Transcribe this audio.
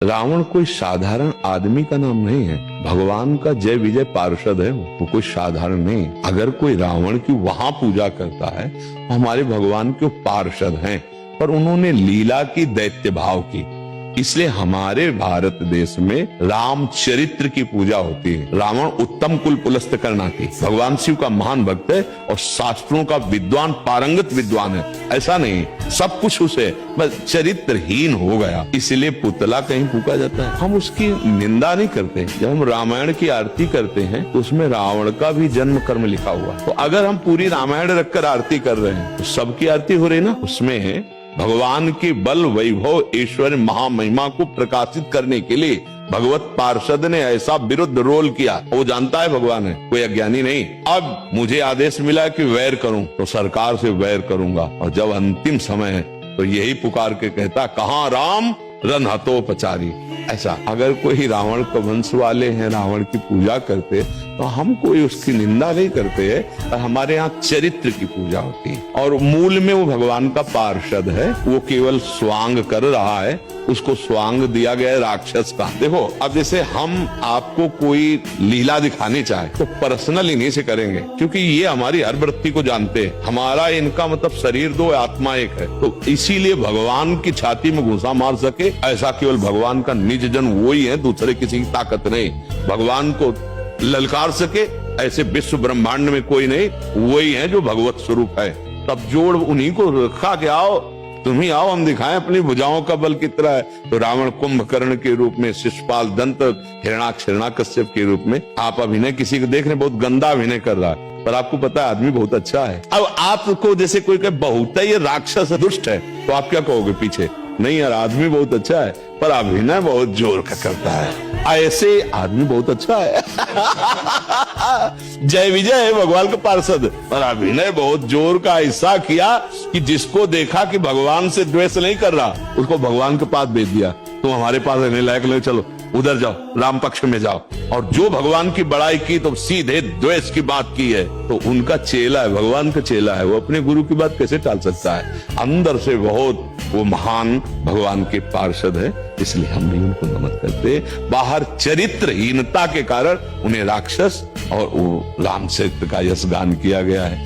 रावण कोई साधारण आदमी का नाम नहीं है, भगवान का जय विजय पार्षद है। वो कोई साधारण नहीं। अगर कोई रावण की वहां पूजा करता है, हमारे भगवान के पार्षद हैं, पर उन्होंने लीला की, दैत्य भाव की। इसलिए हमारे भारत देश में रामचरित्र की पूजा होती है। रावण उत्तम कुल पुलस्त करना की, भगवान शिव का महान भक्त है और शास्त्रों का विद्वान, पारंगत विद्वान है। ऐसा नहीं सब कुछ उसे, बस चरित्रहीन हो गया, इसलिए पुतला कहीं फूका जाता है। हम उसकी निंदा नहीं करते। जब हम रामायण की आरती करते हैं तो उसमें रावण का भी जन्म कर्म लिखा हुआ। तो अगर हम पूरी रामायण रखकर आरती कर रहे हैं तो सबकी आरती हो रही ना। उसमें भगवान के बल, वैभव, ऐश्वर्य, महामहिमा को प्रकाशित करने के लिए भगवत पार्षद ने ऐसा विरुद्ध रोल किया। वो जानता है भगवान है, कोई अज्ञानी नहीं। अब मुझे आदेश मिला कि वैर करूं तो सरकार से वैर करूंगा, और जब अंतिम समय है तो यही पुकार के कहता, कहां राम रन हतोपचारी। ऐसा अगर कोई रावण के वंश वाले हैं, रावण की पूजा करते, तो हम कोई उसकी निंदा नहीं करते हैं। पर हमारे यहाँ चरित्र की पूजा होती है और मूल में वो भगवान का पार्षद है। वो केवल स्वांग कर रहा है, उसको स्वांग दिया गया है राक्षस का। देखो, अब जैसे हम आपको कोई लीला दिखानी चाहे तो पर्सनल इन्हीं से करेंगे, क्योंकि ये हमारी हर वृत्ति को जानते हैं। हमारा इनका मतलब शरीर दो, आत्मा एक है। तो इसीलिए भगवान की छाती में घुसा मार सके ऐसा केवल भगवान का निज जन वो ही है, दूसरे किसी की ताकत नहीं। भगवान को ललकार सके ऐसे विश्व ब्रह्मांड में कोई नहीं, वही है जो भगवत स्वरूप है। तब जोड़ उन्हीं को रखा के आओ, तुम ही आओ, हम दिखाएं अपनी भुजाओं का बल कितना है। तो रावण कुंभकर्ण के रूप में, शिशुपाल, दंत, हिरणाक्ष, हिरण्यकश्यप के रूप में आप अभिनय किसी को देख रहे, बहुत गंदा अभिनय कर रहा है, पर आपको पता है आदमी बहुत अच्छा है। अब आपको जैसे कोई कहे बहुत है ये राक्षस दुष्ट है, तो आप क्या कहोगे पीछे? नहीं यार, आदमी बहुत अच्छा है पर अभिनय बहुत जोर का करता है। ऐसे आदमी बहुत अच्छा है जय विजय है भगवान का पार्षद, पर अभिनय बहुत जोर का ऐसा किया कि जिसको देखा कि भगवान से द्वेष नहीं कर रहा, उसको भगवान के पास भेज दिया। तुम हमारे पास रहने लायक नहीं, चलो उधर जाओ, राम पक्ष में जाओ। और जो भगवान की बड़ाई की तो सीधे द्वेष की बात की है। तो उनका चेला है, भगवान का चेला है, वो अपने गुरु की बात कैसे टाल सकता है? अंदर से बहुत वो महान भगवान के पार्षद है, इसलिए हम नहीं उनको नमन करते। बाहर चरित्रहीनता के कारण उन्हें राक्षस और वो रामचरित्र का यश गान किया गया है।